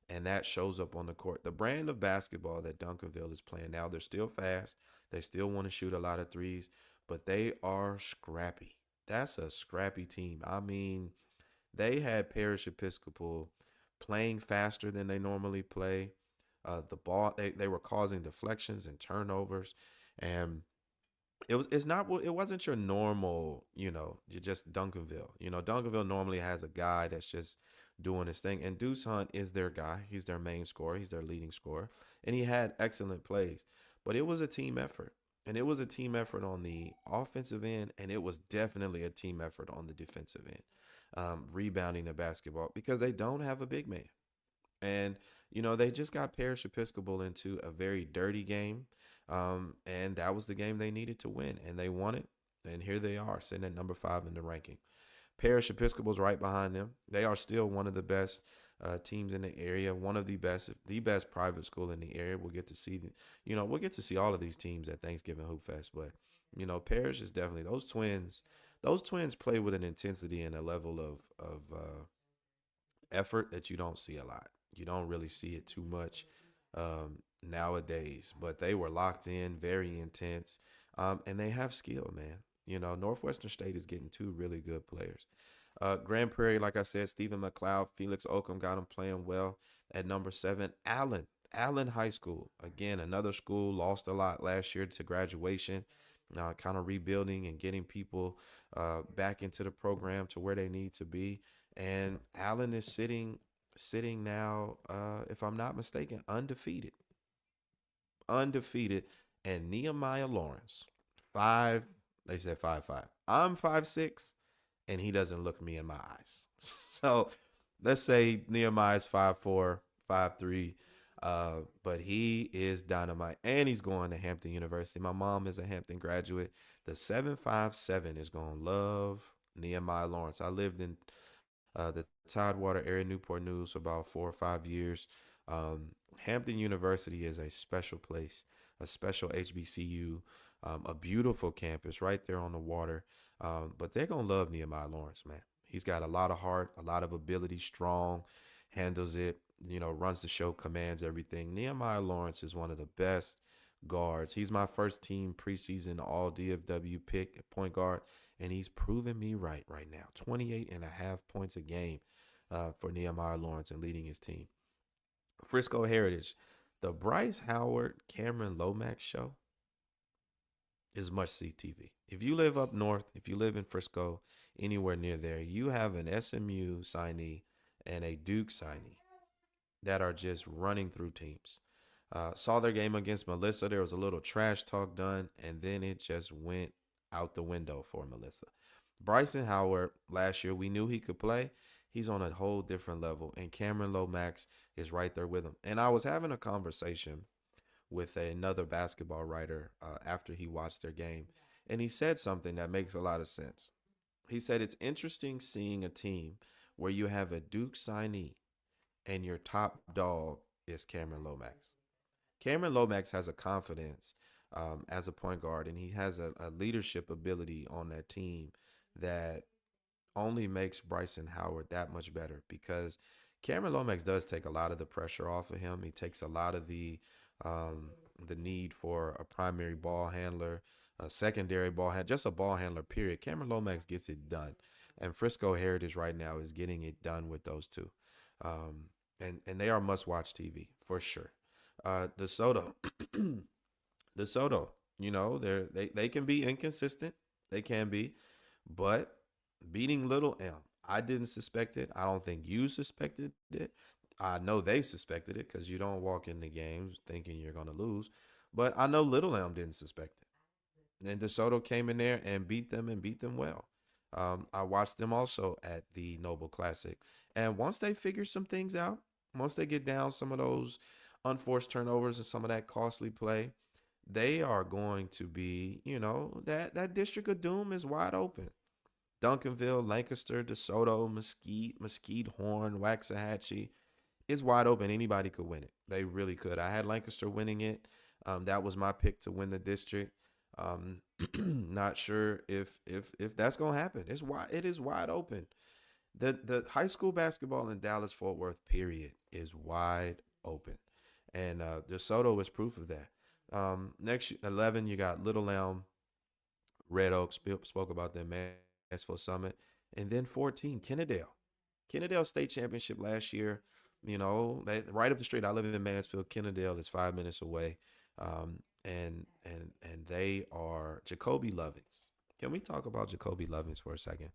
And that shows up on the court. The brand of basketball that Duncanville is playing now, they're still fast. They still want to shoot a lot of threes, but they are scrappy. That's a scrappy team. I mean, they had Parish Episcopal playing faster than they normally play. The ball they were causing deflections and turnovers, and it wasn't your normal, you just Duncanville. Duncanville normally has a guy that's just doing his thing, and Deuce Hunt is their guy. He's their main scorer. He's their leading scorer, and he had excellent plays. But it was a team effort, and it was a team effort on the offensive end, and it was definitely a team effort on the defensive end, rebounding the basketball because they don't have a big man. And, they just got Parish Episcopal into a very dirty game. And that was the game they needed to win. And they won it. And here they are, sitting at number 5 in the ranking. Parish Episcopal's right behind them. They are still one of the best teams in the area, one of the best private school in the area. We'll get to see all of these teams at Thanksgiving Hoop Fest. But, Parish is definitely those twins. Those twins play with an intensity and a level of effort that you don't see a lot. You don't really see it too much nowadays, but they were locked in, very intense, and they have skill, man. Northwestern State is getting two really good players. Grand Prairie, like I said, Stephen McLeod, Felix Oakham got him playing well at number 7. Allen High School, again, another school lost a lot last year to graduation. Now, kind of rebuilding and getting people back into the program to where they need to be. And Allen is sitting now, if I'm not mistaken, undefeated. And Nehemiah Lawrence, 5, they said 5'5". I'm 5'6", and he doesn't look me in my eyes. So let's say Nehemiah's 5'4", 5'3", but he is dynamite, and he's going to Hampton University. My mom is a Hampton graduate. The 757 is going to love Nehemiah Lawrence. I lived in the Tidewater area, Newport News, for about 4 or 5 years. Hampton University is a special place, a special HBCU, a beautiful campus right there on the water. But they're going to love Nehemiah Lawrence, man. He's got a lot of heart, a lot of ability, strong, handles it, runs the show, commands everything. Nehemiah Lawrence is one of the best guards. He's my first team preseason all DFW pick at point guard, and he's proven me right now. 28 and a half points a game for Nehemiah Lawrence and leading his team. Frisco Heritage. The Bryce Howard Cameron Lomax show is must see TV. If you live up north, if you live in Frisco, anywhere near there, you have an SMU signee and a Duke signee that are just running through teams. Saw their game against Melissa. There was a little trash talk done, and then it just went out the window for Melissa. Bryson Howard, last year, we knew he could play. He's on a whole different level, and Cameron Lomax is right there with him. And I was having a conversation with another basketball writer after he watched their game, and he said something that makes a lot of sense. He said it's interesting seeing a team where you have a Duke signee and your top dog is Cameron Lomax. Cameron Lomax has a confidence as a point guard, and he has a leadership ability on that team that only makes Bryson Howard that much better because Cameron Lomax does take a lot of the pressure off of him. He takes a lot of um, the need for a primary ball handler, a secondary ball handler, just a ball handler. Period. Cameron Lomax gets it done, and Frisco Heritage right now is getting it done with those two, um, and they are must watch TV for sure. DeSoto, DeSoto, they can be inconsistent. They can be, but beating Little M, I didn't suspect it. I don't think you suspected it. I know they suspected it because you don't walk into games thinking you're going to lose. But I know Little M didn't suspect it. And DeSoto came in there and beat them well. I watched them also at the Noble Classic. And once they figure some things out, once they get down some of those unforced turnovers and some of that costly play, they are going to be, that District of Doom is wide open. Duncanville, Lancaster, DeSoto, Mesquite, Horn, Waxahachie. It's wide open. Anybody could win it. They really could. I had Lancaster winning it. That was my pick to win the district. Not sure if that's gonna happen. It is wide open. The high school basketball in Dallas Fort Worth period is wide open, and DeSoto is proof of that. Next 11, you got Little Elm, Red Oak. Spoke about them, Mansfield Summit, and then 14, Kennedale. Kennedale State Championship last year. They right up the street. I live in Mansfield. Kennedale is 5 minutes away, and they are Jacoby Lovings. Can we talk about Jacoby Lovings for a second?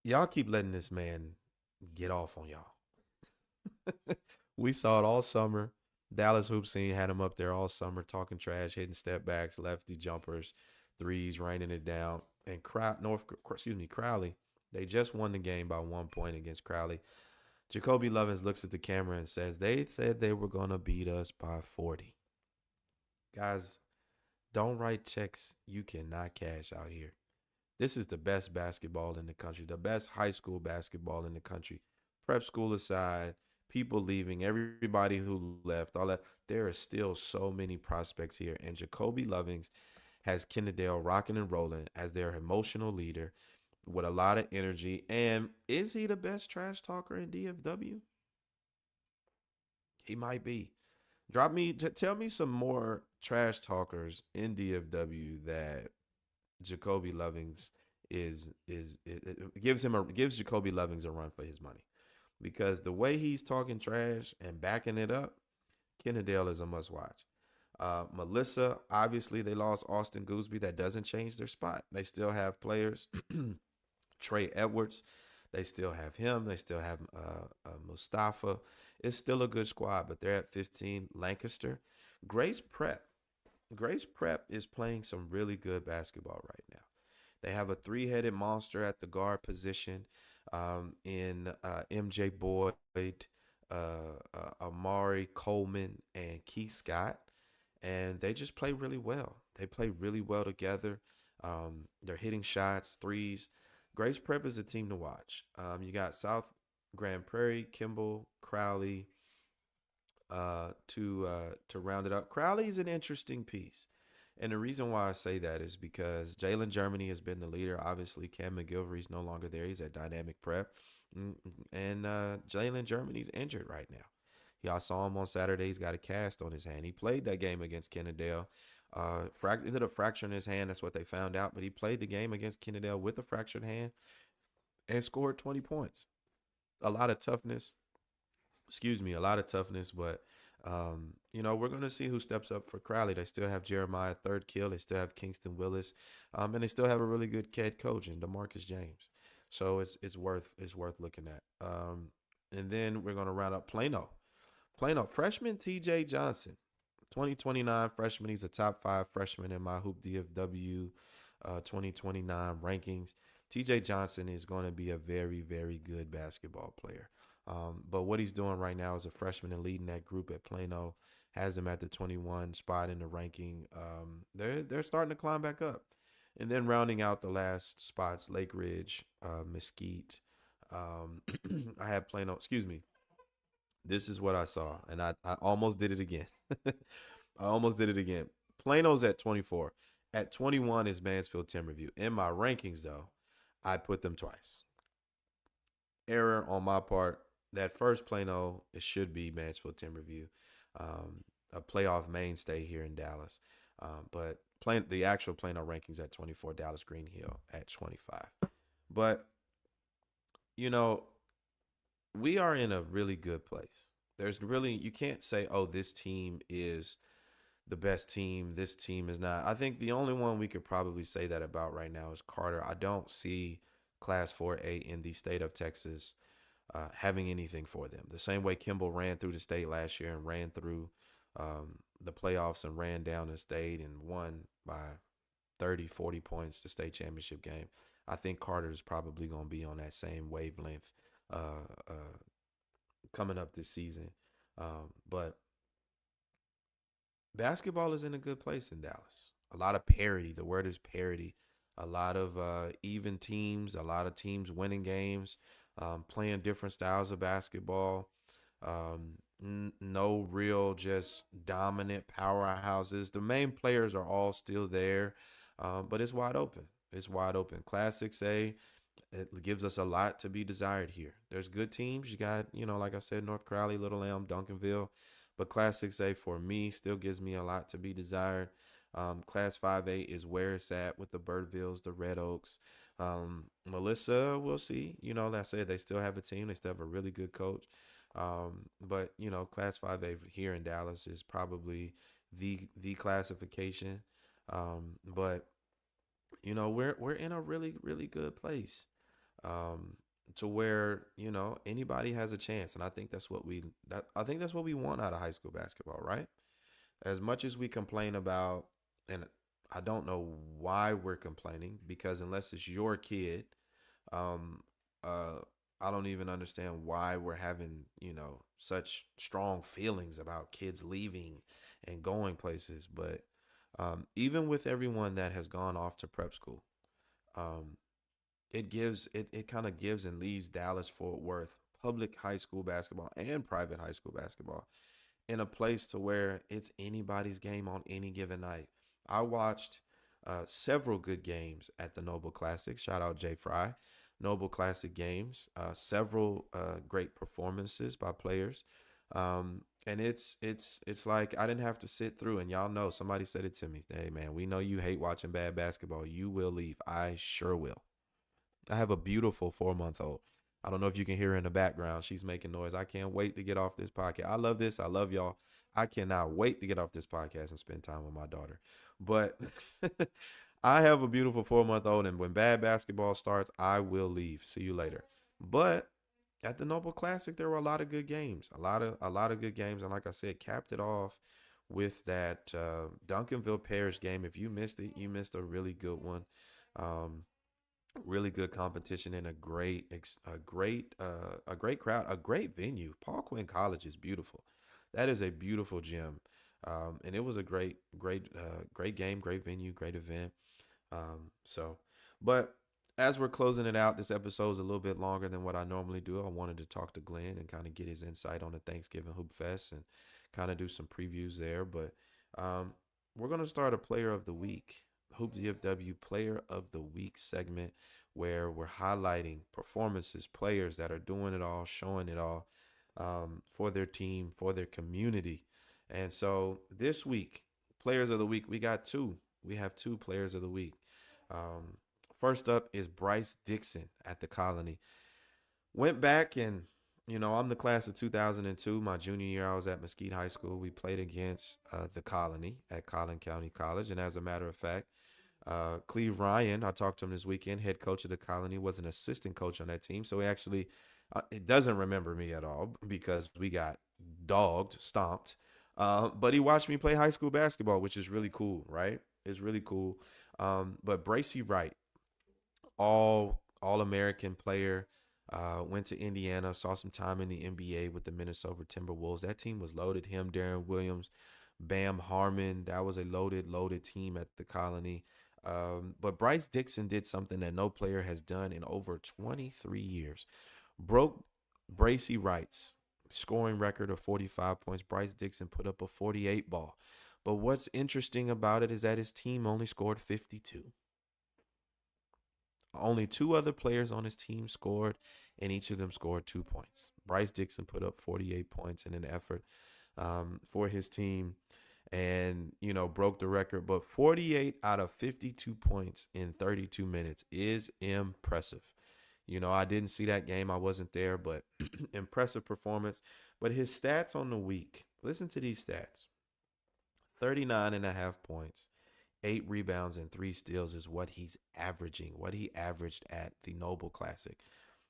Y'all keep letting this man get off on y'all. We saw it all summer. Dallas hoop scene had him up there all summer talking trash, hitting step backs, lefty jumpers, threes, raining it down. And Crowley, they just won the game by 1 point against Crowley. Jacoby Lovins looks at the camera and says, "They said they were going to beat us by 40." Guys, don't write checks you cannot cash out here. This is the best basketball in the country, the best high school basketball in the country. Prep school aside, people leaving, everybody who left, all that. There are still so many prospects here. And Jacoby Lovings has Kennedale rocking and rolling as their emotional leader with a lot of energy. And is he the best trash talker in DFW? He might be. Tell me some more trash talkers in DFW that Jacoby Lovings gives Jacoby Lovings a run for his money, because the way he's talking trash and backing it up, Kennedale is a must watch. Melissa, obviously they lost Austin Gooseby. That doesn't change their spot. They still have players. Trey Edwards, they still have him. They still have Mustafa. It's still a good squad, but they're at 15. Lancaster, Grace Prep. Grace Prep is playing some really good basketball right now. They have a three-headed monster at the guard position in MJ Boyd, Amari Coleman, and Keith Scott. And they just play really well. They play really well together. They're hitting shots, threes. Grace Prep is a team to watch. You got South Grand Prairie, Campbell, Crowley, to round it up. Crowley is an interesting piece. And the reason why I say that is because Jalen Germany has been the leader. Obviously, Cam McGilvery's no longer there. He's at Dynamic Prep. And Jalen Germany's injured right now. Y'all saw him on Saturday. He's got a cast on his hand. He played that game against Kennedale. Ended up fracturing his hand. That's what they found out. But he played the game against Kennedale with a fractured hand and scored 20 points. A lot of toughness. A lot of toughness. But, we're going to see who steps up for Crowley. They still have Jeremiah Third Kill. They still have Kingston Willis. And they still have a really good head coach in DeMarcus James. So it's worth looking at. And then we're going to round up Plano. Freshman TJ Johnson. 2029 freshman. He's a top 5 freshman in my Hoop DFW 2029 rankings. TJ Johnson is going to be a very, very good basketball player. But what he's doing right now as a freshman and leading that group at Plano has him at the 21 spot in the ranking. They're starting to climb back up. And then rounding out the last spots, Lake Ridge, Mesquite. I had Plano, This is what I saw, and I almost did it again. I almost did it again. Plano's at 24. At 21 is Mansfield Timberview. In my rankings, though, I put them twice. error on my part. That first Plano, it should be Mansfield Timberview, um, a playoff mainstay here in Dallas. But the actual Plano rankings at 24, Dallas Green Hill at 25. But you know, we are in a really good place. There's really, you can't say, oh, this team is the best team. This team is not. I think the only one we could probably say that about right now is Carter. I don't see Class 4A in the state of Texas having anything for them. The same way Campbell ran through the state last year and ran through the playoffs and ran down the state and won by 30, 40 points the state championship game. I think Carter is probably going to be on that same wavelength uh, uh, coming up this season. But basketball is in a good place in Dallas. A lot of parity. The word is parity. A lot of even teams, a lot of teams winning games, playing different styles of basketball. No real just dominant powerhouses. The main players are all still there, but it's wide open. It's wide open. Class 6A, it gives us a lot to be desired here. There's good teams. You got, like I said, North Crowley, Little Elm, Duncanville. But Class 6A for me still gives me a lot to be desired. Class 5A is where it's at with the Birdvilles, the Red Oaks. Melissa, we'll see. Like I said, they still have a team. They still have a really good coach. But Class 5A here in Dallas is probably the classification. But we're in a really really good place. To where anybody has a chance, and I think that's what we want out of high school basketball, right? As much as we complain about, and I don't know why we're complaining, because unless it's your kid, um, uh, I don't even understand why we're having such strong feelings about kids leaving and going places. But even with everyone that has gone off to prep school, um, it kind of gives and leaves Dallas Fort Worth public high school basketball and private high school basketball in a place to where it's anybody's game on any given night. I watched several good games at the Noble Classic. Shout out Jay Fry. Noble Classic games, several great performances by players. And it's like I didn't have to sit through, and y'all know somebody said it to me. Hey man, we know you hate watching bad basketball. You will leave. I sure will. I have a beautiful 4 month old. I don't know if you can hear her in the background. She's making noise. I can't wait to get off this podcast. I love this. I love y'all. I cannot wait to get off this podcast and spend time with my daughter. But I have a beautiful 4 month old, and when bad basketball starts, I will leave. See you later. But at the Noble Classic, there were a lot of good games. A lot of good games, and like I said, capped it off with that Duncanville Parish game. If you missed it, you missed a really good one. Um, really good competition and a great crowd, a great venue. Paul Quinn College is beautiful. That is a beautiful gym. And it was a great game, great venue, great event. So, but as we're closing it out, this episode is a little bit longer than what I normally do. I wanted to talk to Glenn and kind of get his insight on the Thanksgiving Hoop Fest and kind of do some previews there. But um, we're going to start a player of the week, Hoop DFW player of the week segment, where we're highlighting performances, players that are doing it all, showing it all for their team, for their community. And so this week, players of the week, we got two. We have two players of the week. Um, First up is Bryce Dixon at the Colony. Went back and, I'm the class of 2002. My junior year, I was at Mesquite High School. We played against the Colony at Collin County College. And as a matter of fact, Cleve Ryan, I talked to him this weekend, head coach of the Colony, was an assistant coach on that team. So he actually, it doesn't remember me at all because we got dogged, stomped. But he watched me play high school basketball, which is really cool, right? It's really cool. But Bracy Wright, all American player. Went to Indiana, saw some time in the NBA with the Minnesota Timberwolves. That team was loaded. Him, Darren Williams, Bam Harmon. That was a loaded team at the Colony. But Bryce Dixon did something that no player has done in over 23 years. Broke Bracy Wright's scoring record of 45 points. Bryce Dixon put up a 48 ball. But what's interesting about it is that his team only scored 52. Only two other players on his team scored and each of them scored 2 points. Bryce Dixon put up 48 points in an effort for his team and, broke the record. But 48 out of 52 points in 32 minutes is impressive. I didn't see that game. I wasn't there, but impressive performance. But his stats on the week, listen to these stats: 39 and a half points, 8 rebounds, and 3 steals is what he's averaging, what he averaged at the Noble Classic.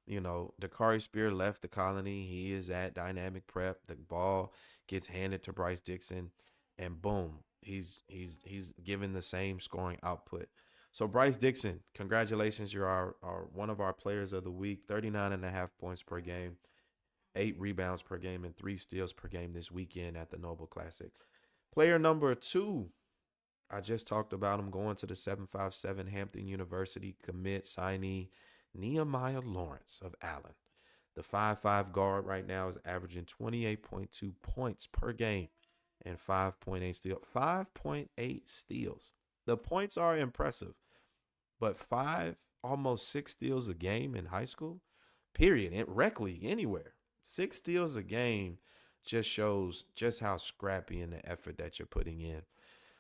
Dakari Spear left the Colony. He is at Dynamic Prep. The ball gets handed to Bryce Dixon, and boom, he's given the same scoring output. So Bryce Dixon, congratulations. You're our one of our players of the week. 39 and a half points per game, 8 rebounds per game, and 3 steals per game this weekend at the Noble Classic. Player number 2, I just talked about him, going to the 757 Hampton University commit signee, Nehemiah Lawrence of Allen. The 5'5" guard right now is averaging 28.2 points per game and 5.8 steals. 5.8 steals. The points are impressive, but almost 6 steals a game in high school, period, in rec league, anywhere. 6 steals a game just shows just how scrappy and the effort that you're putting in.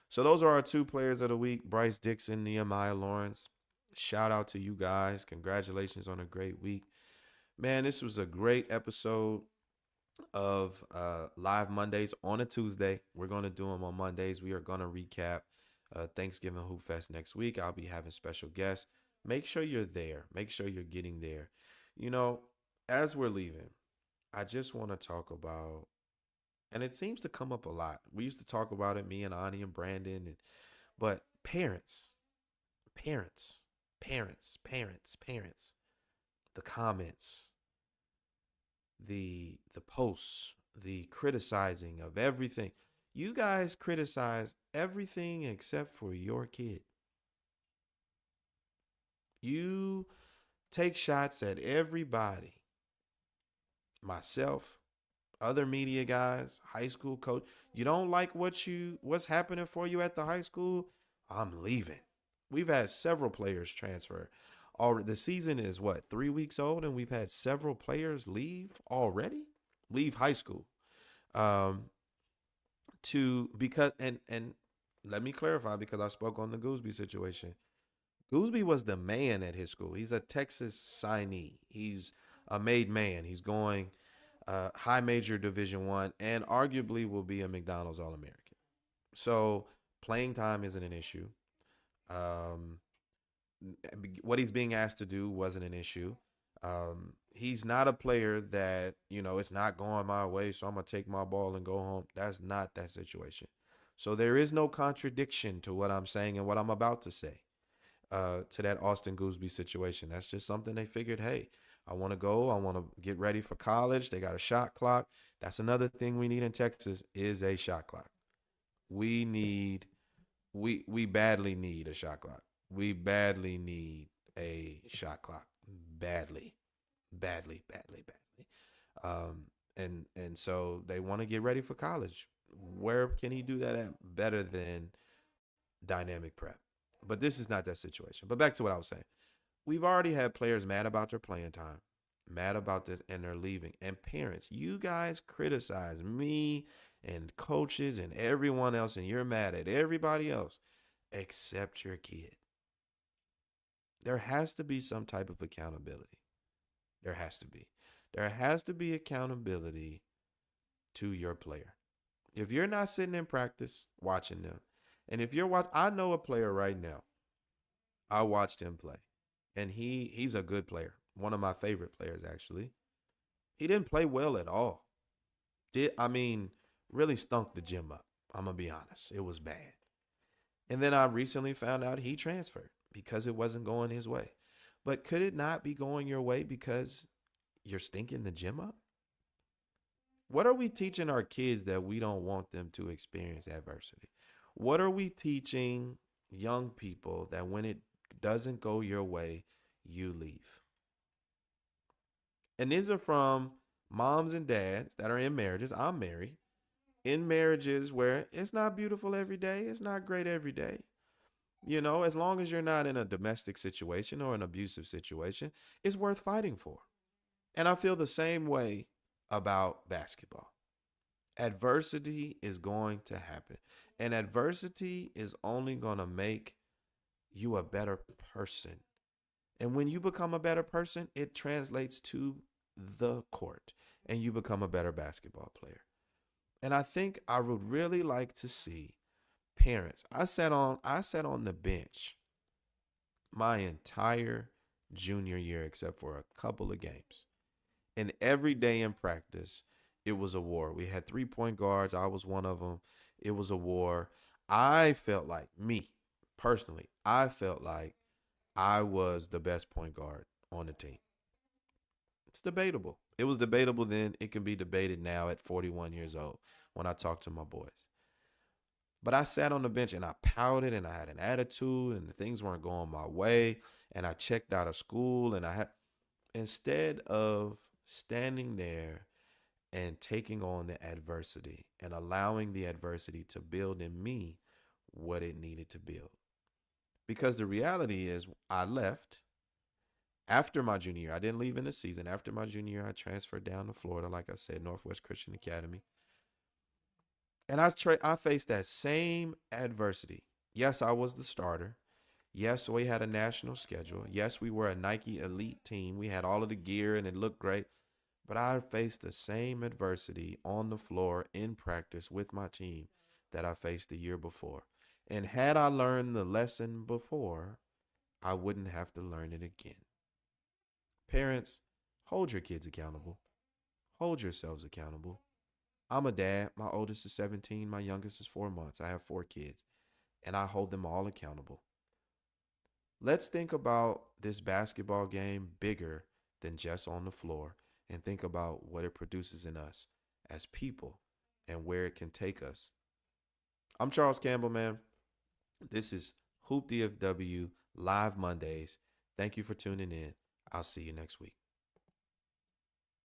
So those are our 2 players of the week: Bryce Dixon, Nehemiah Lawrence. Shout out to you guys. Congratulations on a great week. Man, this was a great episode of Live Mondays on a Tuesday. We're going to do them on Mondays. We are going to recap Thanksgiving Hoop Fest next week. I'll be having special guests. Make sure you're there. Make sure you're getting there. As we're leaving, I just want to talk about, and it seems to come up a lot. We used to talk about it, me and Ani and Brandon, but parents, the comments, the posts, the criticizing of everything. You guys criticize everything except for your kid. You take shots at everybody. Myself, other media guys, high school coach. You don't like what's happening for you at the high school? I'm leaving. We've had several players transfer. The season is 3 weeks old, and we've had several players leave already. Leave high school. Because let me clarify, because I spoke on the Gooseby situation. Gooseby was the man at his school. He's a Texas signee. He's a made man. He's going high major Division I, and arguably will be a McDonald's All-American. So playing time isn't an issue. What he's being asked to do wasn't an issue. He's not a player that, it's not going my way, so I'm going to take my ball and go home. That's not that situation. So there is no contradiction to what I'm saying and what I'm about to say to that Austin Gooseby situation. That's just something they figured, hey, I want to go. I want to get ready for college. They got a shot clock. That's another thing we need in Texas is a shot clock. We badly need a shot clock. We badly need a shot clock. Badly. And so they want to get ready for college. Where can he do that at better than Dynamic Prep? But this is not that situation. But back to what I was saying. We've already had players mad about their playing time, mad about this, and they're leaving. And parents, you guys criticize me and coaches and everyone else, and you're mad at everybody else except your kid. There has to be some type of accountability. There has to be. There has to be accountability to your player. If you're not sitting in practice watching them, and if I know a player right now, I watched him play, and he's a good player. One of my favorite players, actually. He didn't play well at all. Really stunk the gym up. I'm going to be honest. It was bad. And then I recently found out he transferred because it wasn't going his way. But could it not be going your way because you're stinking the gym up? What are we teaching our kids that we don't want them to experience adversity? What are we teaching young people that when it doesn't go your way, you leave? And these are from moms and dads that are in marriages. I'm married. In marriages where it's not beautiful every day. It's not great every day. As long as you're not in a domestic situation or an abusive situation, it's worth fighting for. And I feel the same way about basketball. Adversity is going to happen, and adversity is only going to make you a better person. And when you become a better person, it translates to the court and you become a better basketball player. And I think I would really like to see parents. I sat on the bench my entire junior year except for a couple of games. And every day in practice, it was a war. We had 3 point guards. I was one of them. It was a war. I felt like, me personally, I felt like I was the best point guard on the team. It's debatable. It was debatable then. It can be debated now at 41 years old when I talk to my boys. But I sat on the bench and I pouted and I had an attitude and things weren't going my way. And I checked out of school and instead of standing there and taking on the adversity and allowing the adversity to build in me what it needed to build. Because the reality is, I left after my junior year. I didn't leave in the season. After my junior year, I transferred down to Florida, like I said, Northwest Christian Academy. And I faced that same adversity. Yes, I was the starter. Yes, we had a national schedule. Yes, we were a Nike elite team. We had all of the gear and it looked great. But I faced the same adversity on the floor in practice with my team that I faced the year before. And had I learned the lesson before, I wouldn't have to learn it again. Parents, hold your kids accountable. Hold yourselves accountable. I'm a dad. My oldest is 17. My youngest is 4 months. I have 4 kids, and I hold them all accountable. Let's think about this basketball game bigger than just on the floor and think about what it produces in us as people and where it can take us. I'm Charles Campbell, man. This is Hoop DFW Live Mondays. Thank you for tuning in. I'll see you next week.